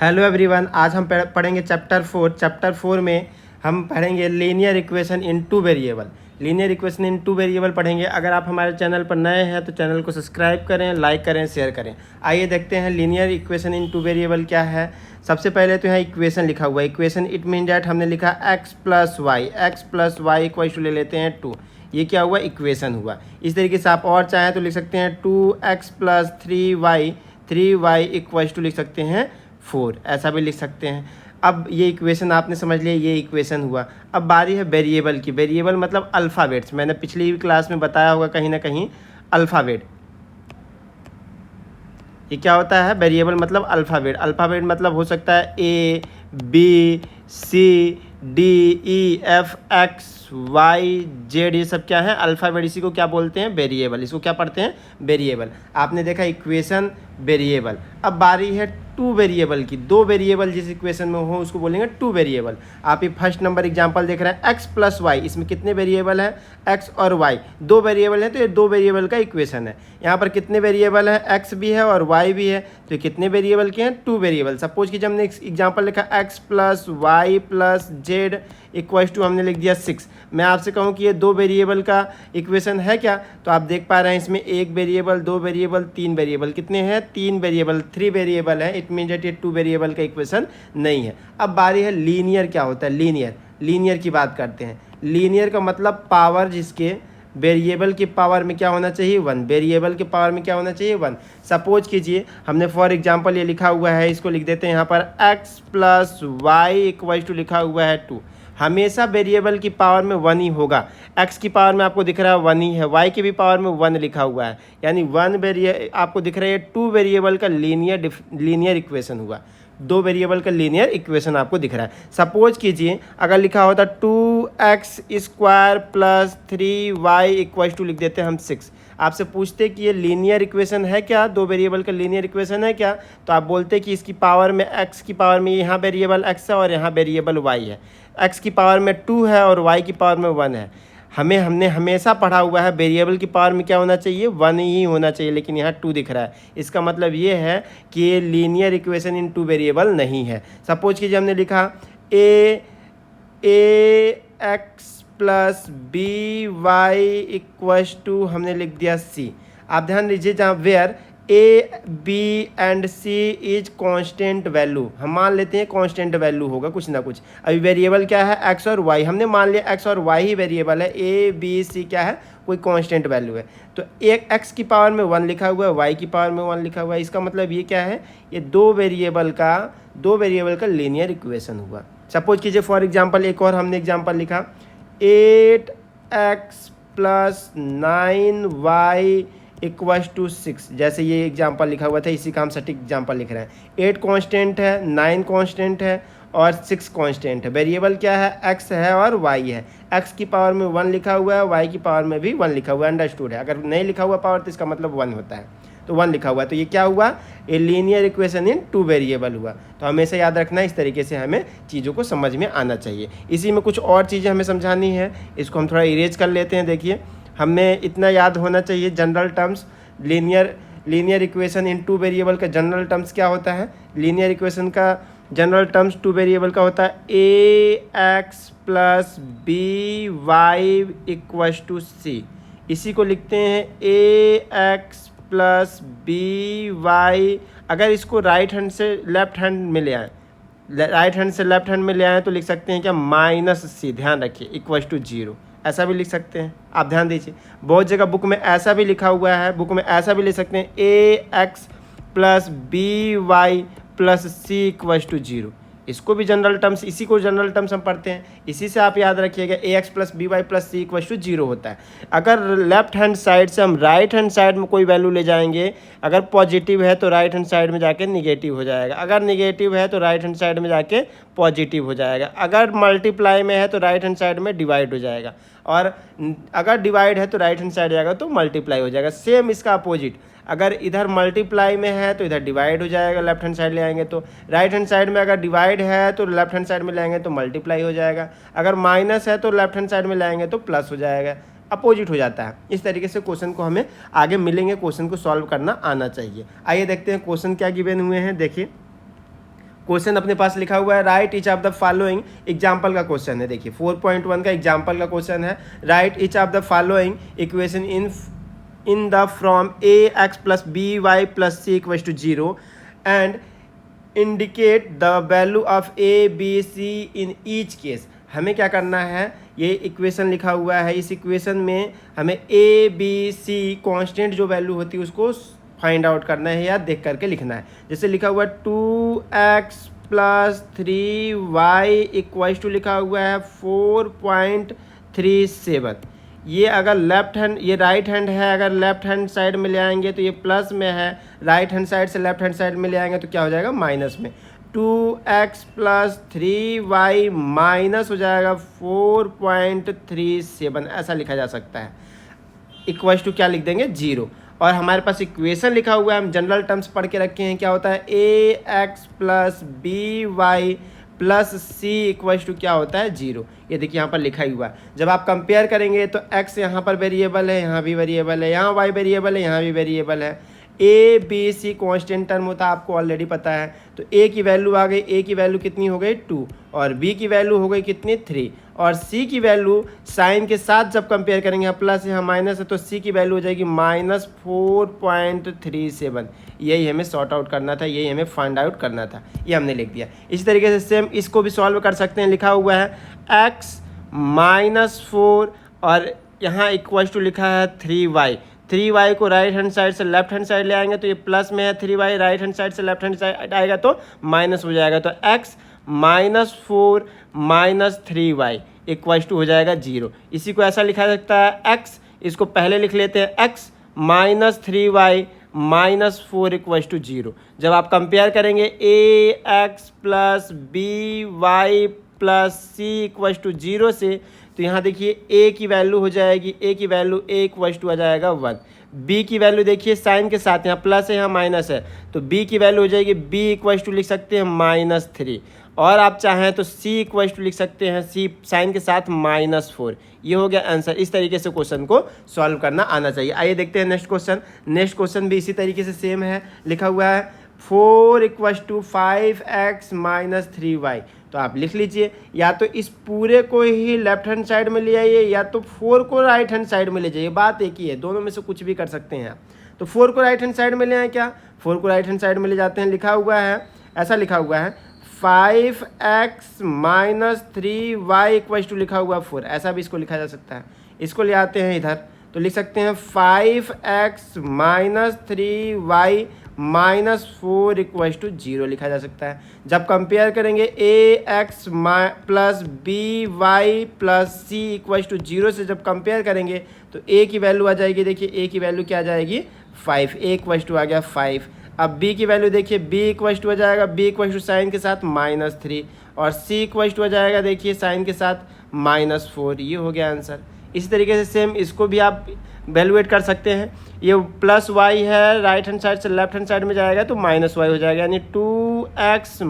Hello everyone, आज हम पढ़ेंगे चैप्टर 4 में हम पढ़ेंगे linear equation in two variable. Linear equation in two variable पढ़ेंगे। अगर आप हमारे चैनल पर नए हैं तो चैनल को सब्सक्राइब करें, लाइक करें, शेयर करें। आइए देखते हैं linear equation in two variable क्या है। सबसे पहले तो यहाँ इक्वेशन लिखा हुआ है। इक्वेशन इट मीन डैट हमने लिखा x plus y equal to ले लेते हैं 2। ये क्या हुआ? इक्वेशन हुआ। इस तरीके से आप और चाहें तो लिख सकते हैं 2x plus 3y equal to लिख सकते हैं 4, ऐसा भी लिख सकते हैं। अब ये इक्वेशन आपने समझ लिया, ये इक्वेशन हुआ। अब बारी है वेरिएबल की। वेरिएबल मतलब अल्फ़ाबेट्स। मैंने पिछली क्लास में बताया होगा कहीं ना कहीं अल्फ़ाबेट। ये क्या होता है? वेरिएबल मतलब अल्फ़ाबेट। अल्फ़ाबेट मतलब हो सकता है A B C D E F X Y Z, ये सब क्या है? अल्फ़ाबेट। इसी को क्या बोलते हैं? वेरिएबल। इसको क्या पढ़ते हैं? वेरिएबल। आपने देखा इक्वेशन, वेरिएबल। अब बारी है टू वेरिएबल की। दो वेरिएबल जिस इक्वेशन में हो उसको बोलेंगे टू वेरिएबल। आप ये फर्स्ट नंबर एग्जांपल देख रहे हैं x प्लस वाई। इसमें कितने वेरिएबल है? x और y, दो वेरिएबल है, तो ये दो वेरिएबल का इक्वेशन है। यहाँ पर कितने वेरिएबल है? x भी है और y भी है, तो ये कितने वेरिएबल के हैं? Two variable. सपोज कि हमने एग्जाम्पल लिखा x plus y plus z equal to हमने लिख दिया 6। मैं आपसे कहूँ कि ये दो वेरिएबल का इक्वेशन है क्या? तो आप देख पा रहे हैं इसमें एक वेरिएबल, दो वेरिएबल, तीन वेरिएबल। कितने हैं? तीन वेरिएबल, थ्री वेरिएबल है। इट मीन दैट ये टू वेरिएबल का इक्वेशन नहीं है। अब बारी है लीनियर। क्या होता है लीनियर? लीनियर की बात करते हैं। लीनियर का मतलब पावर जिसके वेरिएबल की पावर में क्या होना चाहिए? 1। वेरिएबल की पावर में क्या होना चाहिए? 1। सपोज कीजिए हमने फॉर एग्जांपल ये लिखा हुआ है, इसको लिख देते हैं यहाँ पर x plus y equal to लिखा हुआ है 2। हमेशा वेरिएबल की पावर में 1 ही होगा। x की पावर में आपको दिख रहा है 1 ही है, y की भी पावर में 1 लिखा हुआ है, यानी आपको दिख रहा है टू वेरिएबल का लीनियर इक्वेशन हुआ। दो वेरिएबल का लीनियर इक्वेशन आपको दिख रहा है। सपोज कीजिए अगर लिखा होता 2x square plus 3y equal to लिख देते हैं हम 6। आपसे पूछते कि ये लीनियर इक्वेशन है क्या? दो वेरिएबल का लीनियर इक्वेशन है क्या? तो आप बोलते कि इसकी पावर में x की पावर में यहाँ वेरिएबल x है और यहाँ वेरिएबल y है। x की पावर में 2 है और y की पावर में 1 है। हमने हमेशा पढ़ा हुआ है वेरिएबल की पावर में क्या होना चाहिए? 1 ही होना चाहिए, लेकिन यहाँ 2 दिख रहा है। इसका मतलब ये है कि ये linear equation in two variable नहीं है। सपोज कीजिए हमने लिखा ax plus B Y equal to हमने लिख दिया c। आप ध्यान दीजिए जहाँ where a b and c is constant value. हम मान लेते हैं कांस्टेंट वैल्यू होगा कुछ ना कुछ। अभी वेरिएबल क्या है? x और y। हमने मान लिया x और y ही वेरिएबल है, a b c क्या है? कोई कांस्टेंट वैल्यू है। तो एक x की पावर में 1 लिखा हुआ है, y की पावर में 1 लिखा हुआ है। इसका मतलब ये क्या है? ये दो वेरिएबल का लीनियर इक्वेशन हुआ। सपोज कीजिए फॉर एग्जाम्पल एक और हमने एग्जाम्पल लिखा 8x plus 9y equal to 6। जैसे ये एग्जाम्पल लिखा हुआ था, इसी का हम सटीक एग्जाम्पल लिख रहे हैं। 8 कांस्टेंट है, 9 कांस्टेंट है और 6 कांस्टेंट है। वेरिएबल क्या है? x है और y है। x की पावर में 1 लिखा हुआ है, y की पावर में भी 1 लिखा हुआ है। अंडरस्टूड है? अगर नहीं लिखा हुआ पावर तो इसका मतलब 1 होता है, तो 1 लिखा हुआ है। तो ये क्या हुआ? A linear equation in two variable हुआ। तो हमेशा याद रखना, इस तरीके से हमें चीज़ों को समझ में आना चाहिए। इसी में कुछ और चीज़ें हमें समझानी है, इसको हम थोड़ा इरेज कर लेते हैं। देखिए हमें इतना याद होना चाहिए general terms. Linear equation in two variable का जनरल टर्म्स क्या होता है? लीनियर इक्वेशन का जनरल टर्म्स टू वेरिएबल का होता है ax plus B Y equal to C. इसी को लिखते हैं ax प्लस बी वाई। अगर इसको राइट हैंड से लेफ्ट हैंड में ले आए, राइट हैंड से लेफ्ट हैंड में ले आए तो लिख सकते हैं क्या? -c। ध्यान रखिए इक्वल टू 0, ऐसा भी लिख सकते हैं। आप ध्यान दीजिए बहुत जगह बुक में ऐसा भी लिखा हुआ है, बुक में ऐसा भी लिख सकते हैं ax plus B y plus c equal to 0। इसको भी जनरल टर्म्स, इसी को जनरल टर्म्स हम पढ़ते हैं। इसी से आप याद रखिएगा ax plus B y plus c equal to 0 होता है। अगर लेफ्ट हैंड साइड से हम राइट हैंड साइड में कोई वैल्यू ले जाएंगे, अगर पॉजिटिव है तो राइट हैंड साइड में जाके निगेटिव हो जाएगा, अगर निगेटिव है तो राइट हैंड साइड में जाके पॉजिटिव हो जाएगा, अगर मल्टीप्लाई में है तो राइट हैंड साइड में डिवाइड हो जाएगा, और अगर डिवाइड है तो राइट हैंड साइड जाएगा तो मल्टीप्लाई हो जाएगा। सेम इसका अपोजिट, अगर इधर मल्टीप्लाई में है तो इधर डिवाइड हो जाएगा, लेफ्ट हैंड साइड ले आएंगे तो। राइट हैंड साइड में अगर डिवाइड है तो लेफ्ट हैंड साइड में ले आएंगे तो मल्टीप्लाई हो जाएगा, अगर माइनस है तो लेफ्ट हैंड साइड में ले आएंगे तो प्लस हो जाएगा। अपोजिट हो जाता है। इस तरीके से क्वेश्चन को हमें आगे मिलेंगे, क्वेश्चन को सॉल्व करना आना चाहिए। आइए देखते हैं क्वेश्चन क्या गिवन हुए हैं। देखिए क्वेश्चन अपने पास लिखा हुआ है right each of the following, example का क्वेश्चन है। देखिए 4.1 का एग्जाम्पल का क्वेश्चन है। Right each of the following equation in the from ax plus B y plus c equals to 0 and indicate the value of a b c in each case. हमें क्या करना है, ये इक्वेशन लिखा हुआ है, इस इक्वेशन में हमें ए बी सी कांस्टेंट जो वैल्यू होती है उसको फाइंड आउट करना है या देख करके लिखना है। जैसे लिखा हुआ है 2x plus 3y equals to लिखा हुआ है 4.37। ये अगर लेफ्ट हैंड, ये राइट हैंड है, अगर लेफ्ट हैंड साइड में ले आएंगे तो ये प्लस में है, राइट हैंड साइड से लेफ्ट हैंड साइड में ले आएंगे तो क्या हो जाएगा, माइनस में। 2x प्लस 3y माइनस हो जाएगा 4.37, ऐसा लिखा जा सकता है। इक्वल्स टू क्या लिख देंगे, 0। और हमारे पास इक्वेशन लिखा हुआ है, हम जनरल टर्म्स पढ़ के रखे हैं, क्या होता है ax plus B y plus c equals to क्या होता है, 0। ये देखिए यहाँ पर लिखा ही हुआ है। जब आप कंपेयर करेंगे तो x यहाँ पर वेरिएबल है, यहाँ भी वेरिएबल है, यहाँ y वेरिएबल है, यहाँ भी वेरिएबल है। A b c constant term होता है, आपको ऑलरेडी पता है। तो ए की वैल्यू आ गई, ए की वैल्यू कितनी हो गई 2, और बी की वैल्यू हो गई कितनी 3, और सी की वैल्यू साइन के साथ जब कंपेयर करेंगे, यहाँ प्लस यहाँ माइनस है, तो सी की वैल्यू हो जाएगी -4.37। यही हमें सॉर्ट आउट करना था, यही हमें फाइंड आउट करना था, ये हमने लिख दिया। इसी तरीके से सेम इसको भी सॉल्व कर सकते हैं। लिखा हुआ है x -4 और यहाँ इक्वल्स टू लिखा है 3y। 3y को राइट हैंड साइड से लेफ्ट हैंड साइड ले आएंगे तो ये प्लस में है, 3y राइट हैंड साइड से लेफ्ट हैंड साइड आएगा तो माइनस हो जाएगा। तो x -4 - 3y इक्वल्स टू हो जाएगा 0। इसी को ऐसा लिखा जा सकता है x, इसको पहले लिख लेते हैं, x -3y -4 इक्वल्स टू 0। जब आप कंपेयर करेंगे ax plus B y plus c equals to 0 से, तो यहाँ देखिए a की वैल्यू हो जाएगी, a की वैल्यू a इक्वल्स टू आ जाएगा 1। b की वैल्यू देखिए साइन के साथ, यहाँ प्लस है यहाँ माइनस है, तो b की वैल्यू हो जाएगी b इक्वल्स टू लिख सकते हैं -3, और आप चाहें तो c इक्वल्स टू लिख सकते हैं c साइन के साथ -4। ये हो गया आंसर। इस तरीके से क्वेश्चन को सॉल्व करना आना चाहिए। आइए देखते हैं नेक्स्ट क्वेश्चन। नेक्स्ट क्वेश्चन भी इसी तरीके से सेम है। लिखा हुआ है 4 = 5x - 3y। तो आप लिख लीजिए, या तो इस पूरे को ही लेफ्ट हैंड साइड में ले आइए, या तो 4 को राइट हैंड साइड में ले जाइए, बात एक ही है, दोनों में से कुछ भी कर सकते हैं आप। तो 4 को राइट हैंड साइड में ले आए, क्या 4 को राइट हैंड साइड में ले जाते हैं। लिखा हुआ है, ऐसा लिखा हुआ है 5x - 3y इक्वल्स टू लिखा हुआ 4, ऐसा भी इसको लिखा जा सकता है। इसको ले आते हैं इधर, तो लिख सकते हैं 5x - 3y -4 इक्वल्स टू 0 लिखा जा सकता है। जब कंपेयर करेंगे ax plus B y plus c equals to 0 से जब कंपेयर करेंगे तो a की वैल्यू आ जाएगी, देखिए a की वैल्यू क्या आ जाएगी 5, a इक्वल्स टू आ गया 5। अब b की वैल्यू देखिए, b इक्वल्स टू आ जाएगा, b इक्वल्स टू साइन के साथ -3, और c इक्वल्स टू आ जाएगा देखिए साइन के साथ -4। ये हो गया आंसर। इसी तरीके से सेम इसको भी आप वैल्यूएट कर सकते हैं। ये प्लस y है, राइट हैंड साइड से लेफ्ट हैंड साइड में जाएगा तो -y हो जाएगा, यानी 2x -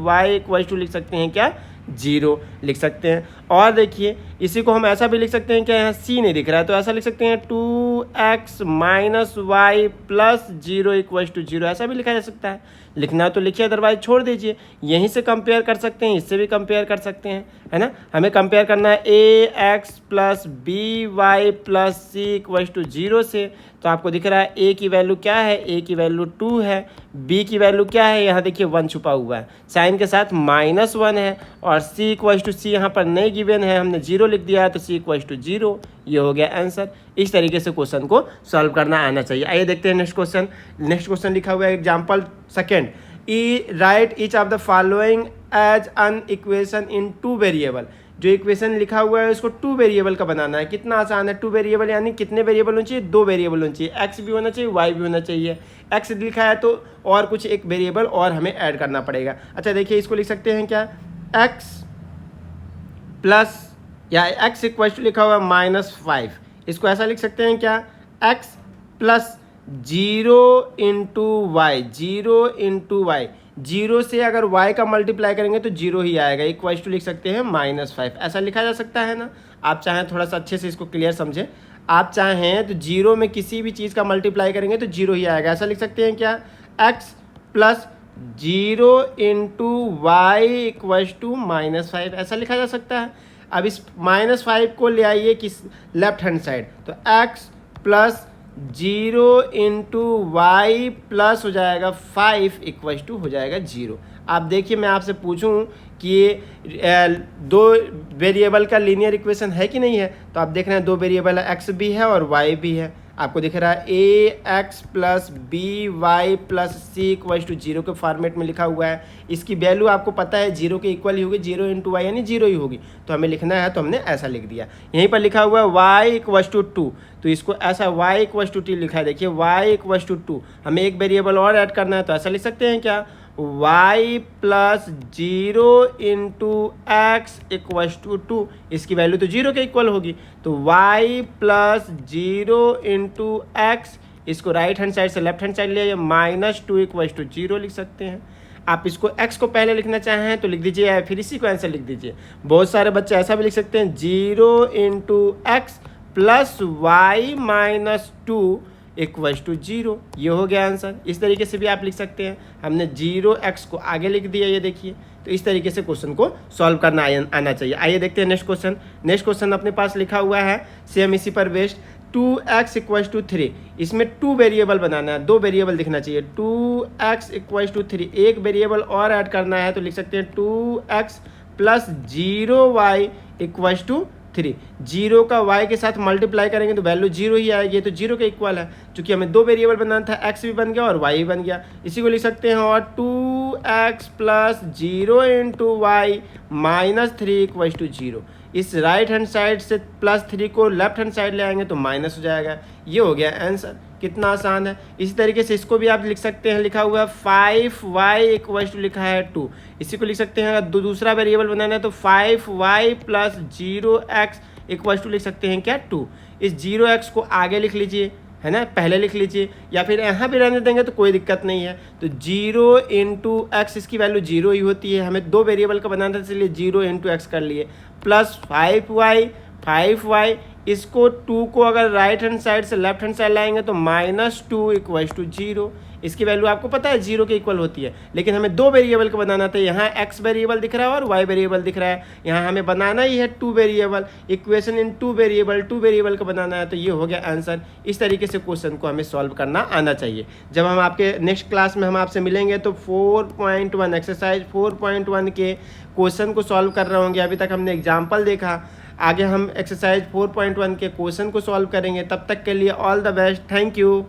y इक्वल्स टू लिख सकते हैं क्या 0 लिख सकते हैं। और देखिए इसी को हम ऐसा भी लिख सकते हैं, क्या यहाँ c नहीं दिख रहा है तो ऐसा लिख सकते हैं 2x - y plus 0 equals to 0, ऐसा भी लिखा जा सकता है। लिखना तो लिखिए, अदरवाइज छोड़ दीजिए। यहीं से कंपेयर कर सकते हैं, इससे भी कंपेयर कर सकते हैं, है ना। हमें कंपेयर करना है ax plus B y plus c equals to 0 से, तो आपको दिख रहा है a की वैल्यू क्या है, a की वैल्यू 2 है, b की वैल्यू क्या है, यहाँ देखिए 1 छुपा हुआ है, साइन के साथ -1 है, और c इक्वल्स टू c यहाँ पर नहीं गिवन है, हमने 0 लिख दिया है तो c इक्वल्स टू 0। ये हो गया आंसर। इस तरीके से क्वेश्चन को सॉल्व करना आना चाहिए। आइए देखते हैं नेक्स्ट क्वेश्चन। नेक्स्ट क्वेश्चन लिखा हुआ है example second, right each of the following as an equation in 2 variable. जो इक्वेशन लिखा हुआ है उसको 2 वेरिएबल का बनाना है। कितना आसान है, 2 वेरिएबल यानी कितने वेरिएबल होने चाहिए, 2 वेरिएबल होने चाहिए, x भी होना चाहिए y भी होना चाहिए। x लिखा है तो और कुछ एक वेरिएबल और हमें ऐड करना पड़ेगा। अच्छा देखिए इसको लिख सकते हैं क्या, x प्लस या x इक्वल्स टू लिखा हुआ है -5, इसको ऐसा लिख सकते हैं क्या, x प्लस 0 × y, 0 × y, 0 से अगर y का मल्टीप्लाई करेंगे तो 0 ही आएगा, इक्वल्स टू लिख सकते हैं -5, ऐसा लिखा जा सकता है ना। आप चाहें थोड़ा सा अच्छे से इसको क्लियर समझें, आप चाहें तो 0 में किसी भी चीज़ का मल्टीप्लाई करेंगे तो 0 ही आएगा, ऐसा लिख सकते हैं क्या, x plus zero into y equals to -5, ऐसा लिखा जा सकता है। अब इस -5 को ले आइए किस लेफ्ट हैंड साइड, तो x plus zero into y plus हो जाएगा 5 इक्वल्स टू हो जाएगा 0। आप देखिए मैं आपसे पूछूं कि ये दो वेरिएबल का लीनियर इक्वेशन है कि नहीं है, तो आप देख रहे हैं दो वेरिएबल है, x भी है और y भी है। आपको दिख रहा है ax plus B y plus c equals to 0 के फॉर्मेट में लिखा हुआ है। इसकी वैल्यू आपको पता है 0 के इक्वल ही होगी, 0 इंटू वाई यानी 0 ही होगी, तो हमें लिखना है तो हमने ऐसा लिख दिया। यहीं पर लिखा हुआ है y इक्वल्स टू 2, तो इसको ऐसा y इक्वल्स टू 2 लिखा है। देखिए y इक्वल्स टू 2, हमें एक वेरिएबल और ऐड करना है, तो ऐसा लिख सकते हैं क्या, y plus zero into x equals to 2, इसकी वैल्यू तो 0 के इक्वल होगी, तो y plus zero into x, इसको राइट हैंड साइड से लेफ्ट हैंड साइड ले -2 इक्वल्स टू 0 लिख सकते हैं। आप इसको x को पहले लिखना चाहें तो लिख दीजिए, या फिर इसी को आंसर लिख दीजिए। बहुत सारे बच्चे ऐसा भी लिख सकते हैं, 0 into x plus y -2 equals to 0, ये हो गया आंसर। इस तरीके से भी आप लिख सकते हैं। हमने 0x को आगे लिख दिया, ये देखिए। तो इस तरीके से क्वेश्चन को सॉल्व करना आना चाहिए। आइए देखते हैं नेक्स्ट क्वेश्चन। नेक्स्ट क्वेश्चन अपने पास लिखा हुआ है सेम इसी पर बेस्ड, 2x इक्वल्स टू 3। इसमें 2 वेरिएबल बनाना है, 2 वेरिएबल दिखना चाहिए। 2x इक्वल्स टू 3, एक वेरिएबल और ऐड करना है, तो लिख सकते हैं 2x plus 0y equals to 3। 0 का y के साथ मल्टीप्लाई करेंगे तो वैल्यू 0 ही आएगी, तो 0 के इक्वल है। चूंकि हमें 2 वेरिएबल बनाना था, x भी बन गया और y भी बन गया। इसी को लिख सकते हैं, और 2x plus 0 into y -3 equals to 0। इस राइट हैंड साइड से +3 को लेफ्ट हैंड साइड ले आएंगे तो माइनस हो जाएगा। ये हो गया आंसर, कितना आसान है। इसी तरीके से इसको भी आप लिख सकते हैं, लिखा हुआ है 5y इक्वल्स टू लिखा है 2। इसी को लिख सकते हैं, अगर दूसरा वेरिएबल बनाना है तो 5y plus 0x equals to लिख सकते हैं क्या, 2। इस 0x को आगे लिख लीजिए, है ना, पहले लिख लीजिए, या फिर यहाँ भी रहने देंगे तो कोई दिक्कत नहीं है। तो 0 इंटू एक्स, इसकी वैल्यू 0 ही होती है। हमें 2 वेरिएबल का बनाना था, इसलिए 0 इंटू एक्स कर लिए, प्लस 5y, इसको 2 को अगर राइट हैंड साइड से लेफ्ट हैंड साइड लाएंगे तो -2 इक्वल्स टू 0। इसकी वैल्यू आपको पता है 0 के इक्वल होती है, लेकिन हमें 2 वेरिएबल का बनाना था। यहाँ x वेरिएबल दिख रहा है और y वेरिएबल दिख रहा है, यहाँ हमें बनाना ही है 2 वेरिएबल। इक्वेशन इन 2 वेरिएबल का बनाना है, तो ये हो गया आंसर। इस तरीके से क्वेश्चन को हमें सॉल्व करना आना चाहिए। जब हम आपके नेक्स्ट क्लास में हम आपसे मिलेंगे तो 4.1 एक्सरसाइज 4.1 के क्वेश्चन को सॉल्व कर रहे होंगे। अभी तक हमने एग्जाम्पल देखा, आगे हम एक्सरसाइज 4.1 के क्वेश्चन को सॉल्व करेंगे। तब तक के लिए all the best, thank you.